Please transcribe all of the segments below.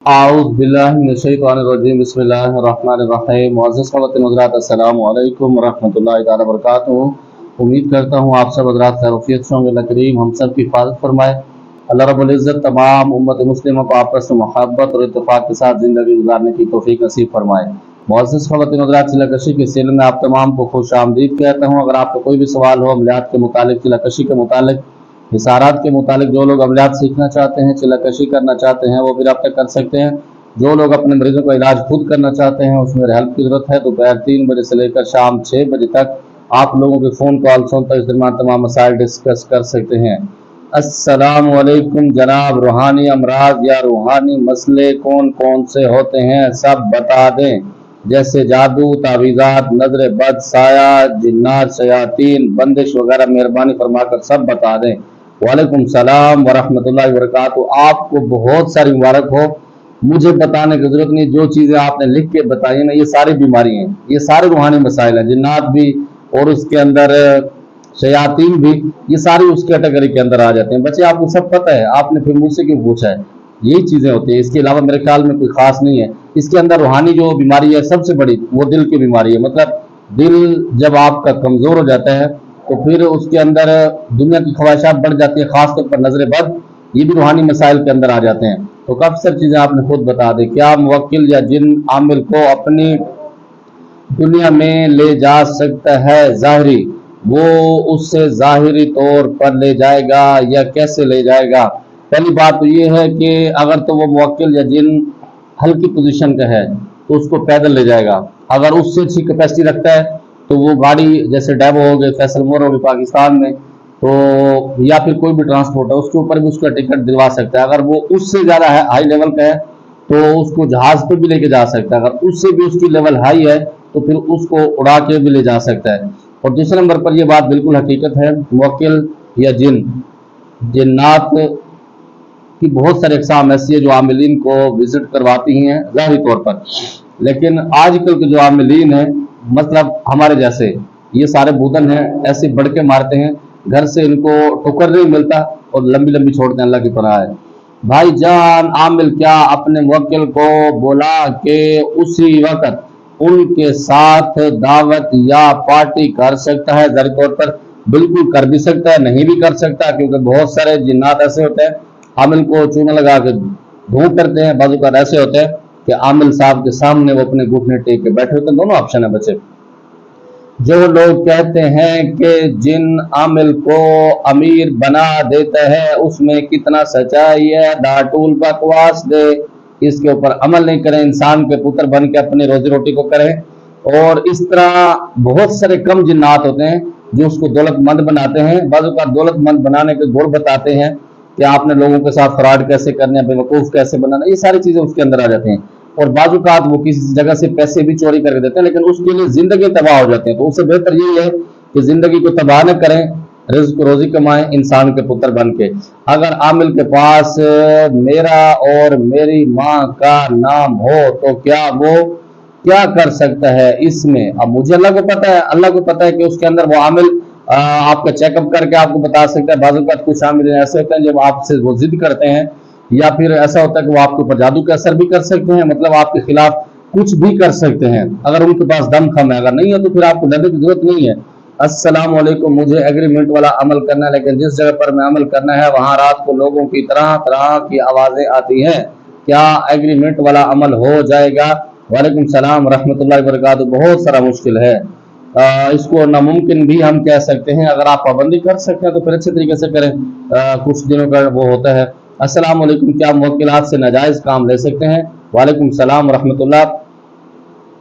आऊज़ुबिल्लाहिमिनश्शैतानिर्रजीम बिस्मिल्लाहिर्रहमानिर्रहीम। मुअज़्ज़ज़ ख़वातीन और हज़रात, अस्सलामु अलैकुम वरहमतुल्लाहि तआला वबरकातुहू। उम्मीद करता हूँ आप सब हज़रात खैरियत से होंगे। अल्लाह करीम हम सब की हिफाजत फरमाए। अल्लाह रब्बुल इज़्ज़त तमाम उम्मत मुस्लिमों को आपस में मोहब्बत और इत्तेफाक के साथ ज़िंदगी गुजारने की तौफीक नसीब फरमाए। मुअज़्ज़ज़ ख़वातीन और हज़रात, चिल्लाकशी के सिलसिले में आप तमाम को खुश आमदीद कहता हूँ। अगर आपको कोई भी सवाल हो अमलियात के मुतालिक, चिल्लाकशी के मुतालिक, हिसारात के मुतालिक, जो लोग अमलियात सीखना चाहते हैं, चिल्लाकशी करना चाहते हैं, वो भी रब्ता कर सकते हैं। जो लोग अपने मरीजों का इलाज खुद करना चाहते हैं, उसमें हेल्प की ज़रूरत है, दोपहर 3 बजे से लेकर शाम 6 बजे तक आप लोगों के फ़ोन कॉल सुनकर इस दरमियान तमाम मसाइल डिस्कस कर सकते हैं। अस्सलामु अलैकुम जनाब, रूहानी अमराज या रूहानी मसले कौन कौन से होते हैं सब बता दें, जैसे जादू, तावीज़ात, नजर बद, साया, जिन्नात, शयातीन, बंदिश वगैरह, मेहरबानी फरमाकर सब बता दें। वालेकुम सलाम वरहमतुल्लाहि वबरकातुहू। आपको बहुत सारी मुबारक हो। मुझे बताने की जरूरत नहीं, जो चीज़ें आपने लिख के बताई ना, ये सारी बीमारी हैं, ये सारे रूहानी मसाइल हैं। जिन्नात भी और उसके अंदर शयातीन भी, ये सारी उस कैटेगरी के अंदर आ जाते हैं। बच्चे आपको सब पता है, आपने फिर मुझसे क्यों पूछा है? यही चीज़ें होती हैं, इसके अलावा मेरे ख्याल में कोई ख़ास नहीं है। इसके अंदर रूहानी जो बीमारी है सबसे बड़ी, वो दिल की बीमारी है। मतलब दिल जब आपका कमज़ोर हो जाता है तो फिर उसके अंदर दुनिया की ख्वाहिशात बढ़ जाती है, ख़ासतौर पर नजर बद, ये भी रूहानी मसाइल के अंदर आ जाते हैं। तो काफ़ी सारी चीज़ें आपने खुद बता दी। क्या मुवक्किल या जिन आमिल को अपनी दुनिया में ले जा सकता है ज़ाहिरी, वो उससे ज़ाहिरी तौर पर ले जाएगा या कैसे ले जाएगा? पहली बात तो ये है कि अगर तो वो मुवक्किल या जिन हल्की पोजीशन का है तो उसको पैदल ले जाएगा। अगर उससे अच्छी कैपेसिटी रखता है तो वो गाड़ी, जैसे डेवो हो गए, फैसल मोर हो गए पाकिस्तान में, तो या फिर कोई भी ट्रांसपोर्ट है उसके ऊपर भी उसका टिकट दिलवा सकता है। अगर वो उससे ज़्यादा हाई लेवल का है तो उसको जहाज़ पर भी लेके जा सकता है। अगर उससे भी उसकी लेवल हाई है तो फिर उसको उड़ा के भी ले जा सकता है। और दूसरे नंबर पर यह बात बिल्कुल हकीकत है, मुवक्किल या जिन्नात की बहुत सारे अक़साम ऐसी है जो आमिलीन को विजिट करवाती हैं ज़ाहिरी तौर पर। लेकिन आजकल के जो आमिलीन हैं, मतलब हमारे जैसे, ये सारे बुदन हैं, ऐसे बढ़ के मारते हैं, घर से इनको टुकर नहीं मिलता और लंबी लंबी छोड़ते हैं। अल्लाह की पनाह है। भाई जान, आमिल क्या अपने मुवक्किल को बोला कि उसी वक्त उनके साथ दावत या पार्टी कर सकता है? ज़ाहिर तौर पर बिल्कुल कर भी सकता है, नहीं भी कर सकता, क्योंकि बहुत सारे जिन्नात ऐसे होते हैं आमिल को चूना लगा के धूप करते हैं। बाजू का ऐसे होते हैं कि आमिल साहब के सामने वो अपने घुटने टेक के बैठे होते हैं। दोनों ऑप्शन है बच्चे। जो लोग कहते हैं कि जिन आमिल को अमीर बना देता है उसमें कितना सच्चाई है, दाटूल बकवास दे, इसके ऊपर अमल नहीं करें, इंसान के पुत्र बन के अपनी रोजी रोटी को करें। और इस तरह बहुत सारे कम जिन्नात होते हैं जो उसको दौलतमंद बनाते हैं। बाज़ का दौलतमंद बनाने के गुर बताते हैं कि आपने लोगों के साथ फ्रॉड कैसे करने, बेवकूफ़ कैसे बनाना, ये सारी चीज़ें उसके अंदर आ जाती हैं। और बाज़ात वो किसी जगह से पैसे भी चोरी करके देते हैं, लेकिन उसके लिए ज़िंदगी तबाह हो जाती है। तो उससे बेहतर यही है कि ज़िंदगी को तबाह न करें, रिज़्क़ रोज़ी कमाएं इंसान के पुत्र बन के। अगर आमिल के पास मेरा और मेरी माँ का नाम हो तो क्या वो क्या कर सकता है इसमें? अब मुझे अल्लाह को पता है, अल्लाह को पता है कि उसके अंदर वो आमिल आपका चेकअप करके आपको बता सकता है। बाज़ात कुछ आमिल ऐसे होते हैं जब आपसे वो जिद करते हैं, या फिर ऐसा होता है कि वो आपके ऊपर जादू का असर भी कर सकते हैं, मतलब आपके खिलाफ कुछ भी कर सकते हैं अगर उनके पास दम खम है। अगर नहीं है तो फिर आपको डरने की जरूरत नहीं है। अस्सलाम वालेकुम, मुझे एग्रीमेंट वाला अमल करना है, लेकिन जिस जगह पर मैं अमल करना है वहां रात को लोगों की तरह तरह की आवाजें आती हैं, क्या एग्रीमेंट वाला अमल हो जाएगा? वालेकुम सलाम रहमतुल्लाहि व बरकातहू। बहुत सारा मुश्किल है, इसको नामुमकिन भी हम कह सकते हैं। अगर आप पाबंदी कर सकते हैं तो फिर अच्छे तरीके से करें। कुछ दिनों का वो होता है। अस्सलाम वालेकुम, क्या मुवक्किलात से नाजायज़ काम ले सकते हैं? वालेकुम सलाम रहमतुल्लाह।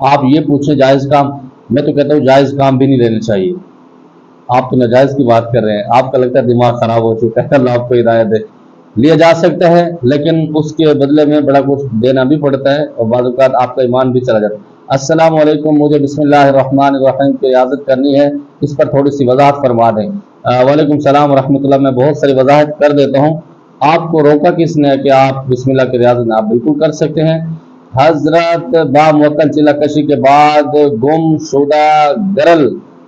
आप ये पूछें जायज़ काम, मैं तो कहता हूँ जायज़ काम भी नहीं लेने चाहिए। आप तो नाजायज़ की बात कर रहे हैं, आपका लगता है दिमाग ख़राब हो चुका है। अल्लाह आपको हिदायत दे। लिया जा सकता है लेकिन उसके बदले में बड़ा कुछ देना भी पड़ता है और बाज़ औक़ात आपका ईमान भी चला जाता है। अस्सलाम वालेकुम, मुझे बिस्मिल्लाहिर्रहमानिर्रहीम की इजाज़त करनी है, इस पर थोड़ी सी वज़ाहत फरमा दें। वालेकुम सलाम रहमतुल्लाह। मैं बहुत सारी वज़ाहत कर देता हूँ। आपको रोका किसने है कि आप बिस्मिल्लाह की रियाज़त आप बिल्कुल कर सकते हैं। हजरत बामुवक्कल चिल्लाकशी के बाद गुमशुदा गरल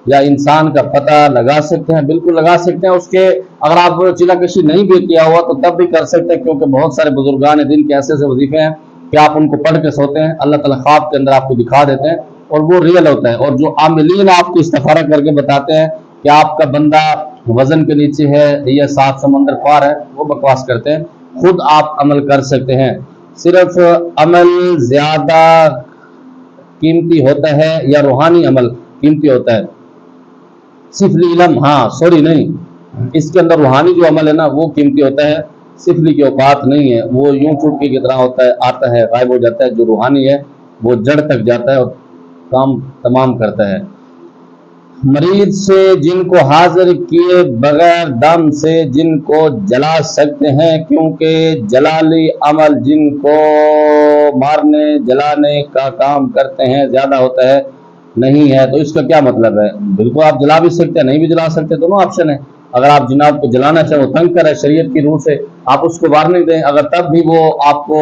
या इंसान का पता लगा सकते हैं? बिल्कुल लगा सकते हैं। उसके अगर आप चिल्लाकशी नहीं भी किया हुआ तो तब भी कर सकते हैं, क्योंकि बहुत सारे बुजुर्गान दिन के ऐसे ऐसे वजीफे हैं कि आप उनको पढ़ के सोते हैं, अल्लाह ताला ख्वाब के अंदर आपको दिखा देते हैं और वो रियल होता है। और जो आमिलीन आपको इस्तिखारा करके बताते हैं कि आपका बंदा वजन के नीचे है या 7 समंदर पार है, वो बकवास करते हैं। खुद आप अमल कर सकते हैं। सिर्फ अमल ज्यादा कीमती होता है या रूहानी अमल कीमती होता है? सिर्फ इल्म, हाँ सॉरी नहीं, इसके अंदर रूहानी जो अमल है ना वो कीमती होता है। सिफली की औकात नहीं है, वो यूं चुटकी की तरह होता है, आता है गायब हो जाता है। जो रूहानी है वो जड़ तक जाता है और काम तमाम करता है। मरीज से जिनको हाजिर किए बगैर दम से जिनको जला सकते हैं, क्योंकि जलाली अमल जिनको मारने जलाने का काम करते हैं ज्यादा होता है, नहीं है। तो इसका क्या मतलब है? बिल्कुल आप जला भी सकते हैं, नहीं भी जला सकते, दोनों ऑप्शन है। अगर आप जिनाब को जलाना चाहें, वो तंग करे शरीयत की रूह से, आप उसको वार्निंग दें, अगर तब भी वो आपको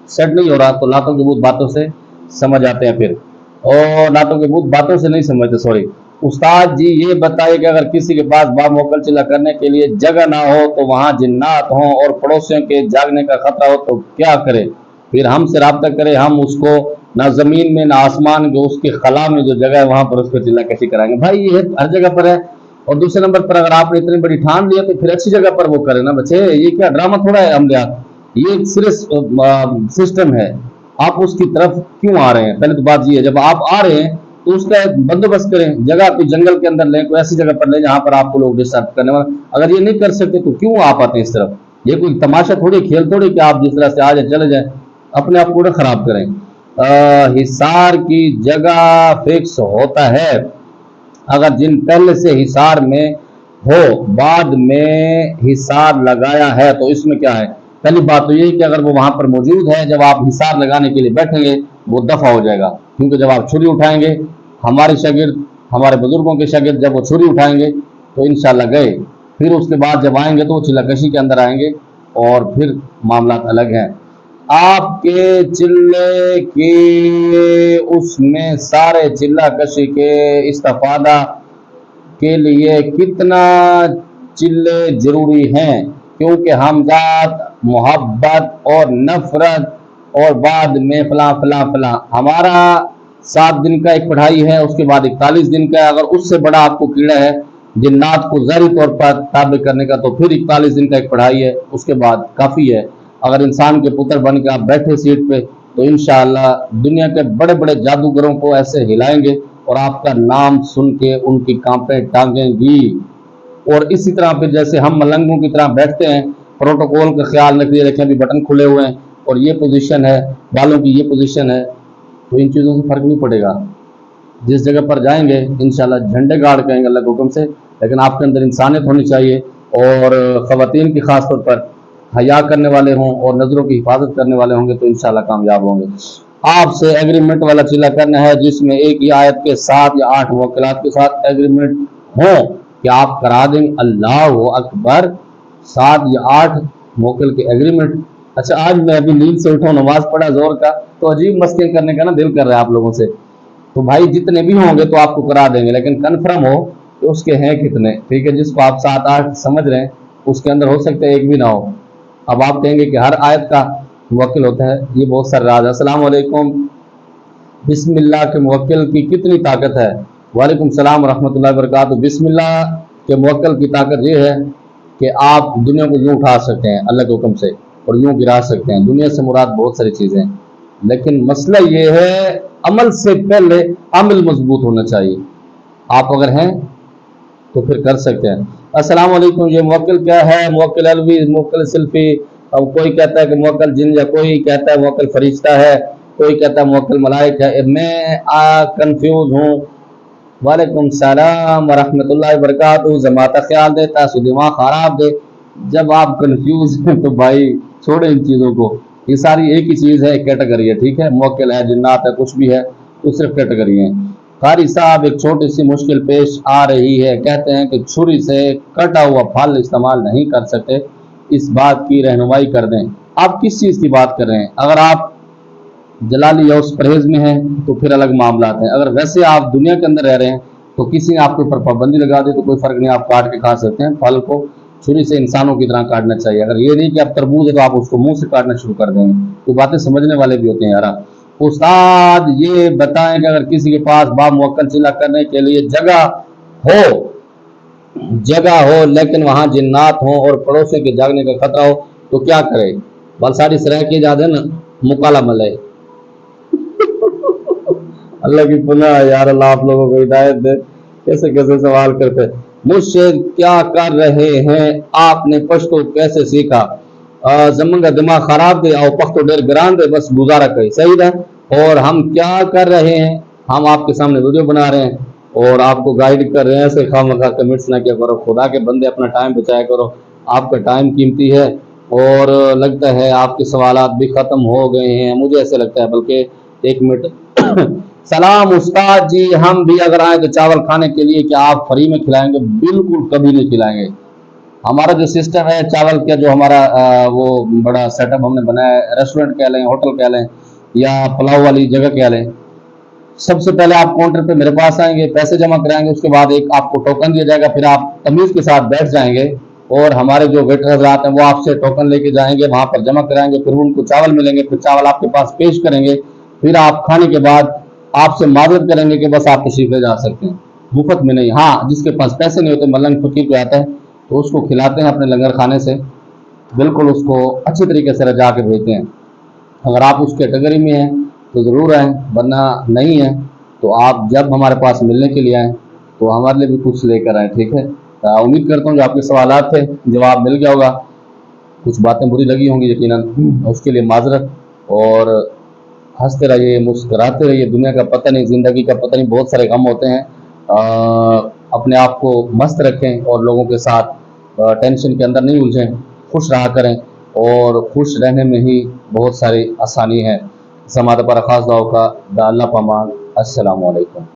सेट नहीं हो रहा तो लातों के भूत बातों से समझ आते हैं फिर, और लातों के भूत बातों से नहीं समझते, सॉरी। उस्ताद जी ये बताइए कि अगर किसी के पास बामोकल चिल्ला करने के लिए जगह ना हो तो वहां जिन्नात हों और पड़ोसियों के जागने का खतरा हो तो क्या करे? फिर हमसे राब्ता करे, हम उसको ना जमीन में ना आसमान के उसके खला में जो जगह है वहां पर उसको चिल्ला कशी कराएंगे? भाई ये हर जगह पर है। और दूसरे नंबर पर अगर आपने इतनी बड़ी ठान लिया तो फिर अच्छी जगह पर वो करे ना बच्चे। ये क्या ड्रामा थोड़ा है अमलियात, ये सिर्फ सिस्टम है। आप उसकी तरफ क्यों आ रहे हैं? पहले तो बात ये है, जब आप आ रहे हैं तो उसका बंदोबस्त करें, जगह कोई जंगल के अंदर लें, कोई ऐसी जगह पर लें जहां पर आपको लोग डिस्टर्ब करने वाले। अगर ये नहीं कर सकते तो क्यों आप आते हैं इस तरफ? ये कोई तमाशा थोड़ी, खेल थोड़ी कि आप जिस तरह से आ जाए चले जाए, अपने आप को खराब करें। हिसार की जगह फिक्स होता है, अगर जिन पहले से हिसार में हो बाद में हिसार लगाया है तो इसमें क्या है? पहली बात तो ये कि अगर वो वहां पर मौजूद है, जब आप हिसार लगाने के लिए बैठेंगे वो दफा हो जाएगा, क्योंकि जब आप छुरी उठाएंगे, हमारे शागिर्द हमारे बुजुर्गों के शागिर्द जब वो छुरी उठाएंगे तो इंशाल्लाह गए। फिर उसके बाद जब आएंगे तो वो चिल्लाकशी के अंदर आएंगे और फिर मामला अलग है। आपके चिल्ले की उसमें सारे चिल्लाकशी के इस्तिफादा के लिए कितना चिल्ले जरूरी हैं? क्योंकि हमजात मोहब्बत और नफरत और बाद में फला फला फला। हमारा 7 दिन का एक पढ़ाई है, उसके बाद 41 दिन का। अगर उससे बड़ा आपको कीड़ा है जिन्नात को ज़ाहिरी तौर पर ताबे करने का तो फिर 41 दिन का एक पढ़ाई है, उसके बाद काफ़ी है। अगर इंसान के पुत्र बन के आप बैठे सीट पे तो इंशाअल्लाह दुनिया के बड़े बड़े जादूगरों को ऐसे हिलाएंगे और आपका नाम सुन के उनकी कांपें टांगेंगी। और इसी तरह फिर जैसे हम मलंगों की तरह बैठते हैं, प्रोटोकॉल का ख्याल रखिए, देखें अभी बटन खुले हुए हैं और ये पोजीशन है, बालों की ये पोजीशन है, तो इन चीज़ों से फर्क नहीं पड़ेगा। जिस जगह पर जाएंगे इंशाल्लाह झंडे गाड़ कहेंगे अल्लाह के हुक्म से, लेकिन आपके अंदर इंसानियत होनी चाहिए और ख़वातीन की खास तौर पर हया करने वाले हों और नज़रों की हिफाजत करने वाले होंगे तो इंशाल्लाह कामयाब होंगे। आपसे एग्रीमेंट वाला चिल्ला करना है जिसमें एक ही आयत के 7 या 8 मुवक्किलात के साथ एग्रीमेंट हो कि आप करा दें। अल्लाह अकबर, 7 या 8 मुवक्किल के एग्रीमेंट। अच्छा, आज मैं अभी नींद से उठा, नमाज पढ़ा जोर का, तो अजीब मस्तियाँ करने का ना दिल कर रहा है आप लोगों से। तो भाई जितने भी होंगे तो आपको करा देंगे, लेकिन कन्फर्म हो कि उसके हैं कितने, ठीक है? जिसको आप 7-8 समझ रहे हैं उसके अंदर हो सकता है एक भी ना हो। अब आप कहेंगे कि हर आयत का मुवक्किल होता है, ये बहुत सारा राज है। अस्सलाम वालेकुम, बिस्मिल्लाह के मुवक्किल की कितनी ताकत है? वालेकुम सलाम रहमतुल्लाहि व बरकातहू। बिस्मिल्लाह के मुवक्किल की ताकत ये है कि आप दुनिया को यूं उठा सकते हैं अल्लाह के हुक्म से और यूं गिरा सकते हैं। दुनिया से मुराद बहुत सारी चीज़ें, लेकिन मसला ये है अमल से पहले अमल मजबूत होना चाहिए। आप अगर हैं तो फिर कर सकते हैं। अस्सलाम वालेकुम, ये मुवक्किल क्या है? मुवक्किल अलवी, मुवक्किल सिल्फी। अब कोई कहता है कि मुवक्किल जिन, या कोई कहता है मुवक्किल फरिश्ता है, कोई कहता है मुवक्किल मलाइक है। मैं कंफ्यूज हूँ। वालेकुम सलाम व रहमतुल्लाहि व बरकातहू। जमाता ख्याल देता सो दिमाग खराब दे। जब आप कंफ्यूज हैं तो भाई छोड़े इन चीज़ों को, ये सारी एक ही चीज़ है, कैटेगरी है, ठीक है? मुवक्किल है, जिन्नात है, कुछ भी है, तो सिर्फ कैटेगरी है। कारी साहब, एक छोटी सी मुश्किल पेश आ रही है। कहते हैं कि छुरी से कटा हुआ फल इस्तेमाल नहीं कर सकते, इस बात की रहनुमाई कर दें। आप किस चीज़ की बात कर रहे हैं? अगर आप जलाली या उस परहेज में हैं तो फिर अलग मामला है। अगर वैसे आप दुनिया के अंदर रह रहे हैं तो किसी ने आपके ऊपर पाबंदी लगा दी तो कोई फ़र्क नहीं, आप काट के खा सकते हैं फल को। छुरी से इंसानों की तरह काटना चाहिए। अगर ये नहीं कि आप तरबूज है तो आप उसको मुंह से काटना शुरू कर देंगे, तो बातें समझने वाले भी होते हैं यार। उस्ताद ये बताएं कि अगर किसी के पास बामुवक्कल चिल्ला करने के लिए जगह हो लेकिन वहां जिन्नात हो और पड़ोसियों के जागने का खतरा हो तो क्या करे? बलसाड़ी सराय के जादे न मुकाला मलय। अल्लाह की पुनः यार, अल्लाह आप लोगों को हिदायत दे। कैसे कैसे सवाल करते हैं। मुझसे क्या कर रहे हैं आपने पश्तो कैसे सीखा? जमन का दिमाग खराब दे और पख्तो डेर गिरान दे, बस गुजारा करे सही है। और हम क्या कर रहे हैं, हम आपके सामने वीडियो बना रहे हैं और आपको गाइड कर रहे हैं। ऐसे खामखा कमेंट्स ना किया करो, खुदा के बंदे अपना टाइम बचाया करो, आपका टाइम कीमती है। और लगता है आपके सवालात भी ख़त्म हो गए हैं, मुझे ऐसे लगता है। बल्कि 1 मिनट सलाम उस्ताद जी, हम भी अगर आए तो चावल खाने के लिए क्या आप फ्री में खिलाएंगे? बिल्कुल कभी नहीं खिलाएंगे। हमारा जो सिस्टम है चावल का, जो हमारा वो बड़ा सेटअप हमने बनाया है, रेस्टोरेंट कह लें, होटल कह लें या पुलाव वाली जगह कह लें, सबसे पहले आप काउंटर पे मेरे पास आएंगे, पैसे जमा कराएंगे, उसके बाद एक आपको टोकन दिया जाएगा, फिर आप तमीज़ के साथ बैठ जाएंगे और हमारे जो वेटर हजरात हैं वो आपसे टोकन लेके जाएंगे, वहां पर जमा कराएंगे, फिर उनको चावल मिलेंगे, फिर चावल आपके पास पेश करेंगे, फिर आप खाने के बाद आपसे माजरत करेंगे कि बस आप तशरीफ ले जा सकते हैं, मुफ्त में नहीं। हाँ, जिसके पास पैसे नहीं होते, मलंग फकीर को आता है, तो उसको खिलाते हैं अपने लंगर खाने से, बिल्कुल उसको अच्छी तरीके से रजा के भेजते हैं। अगर आप उस कैटेगरी में हैं तो ज़रूर आएँ, वरना नहीं है तो आप जब हमारे पास मिलने के लिए आएँ तो हमारे लिए भी कुछ लेकर आएँ, ठीक है। उम्मीद करता हूँ जो आपके सवालात थे जवाब मिल गया होगा। कुछ बातें बुरी लगी होंगी यकीनन, उसके लिए माजरत। और हंसते रहिए, मुस्कुराते रहिए, दुनिया का पता नहीं, ज़िंदगी का पता नहीं, बहुत सारे गम होते हैं। अपने आप को मस्त रखें और लोगों के साथ टेंशन के अंदर नहीं उलझें, खुश रहा करें और खुश रहने में ही बहुत सारी आसानी है। समाद पर खास दुआ का अल्लाह पामान। अस्सलामु अलैकुम।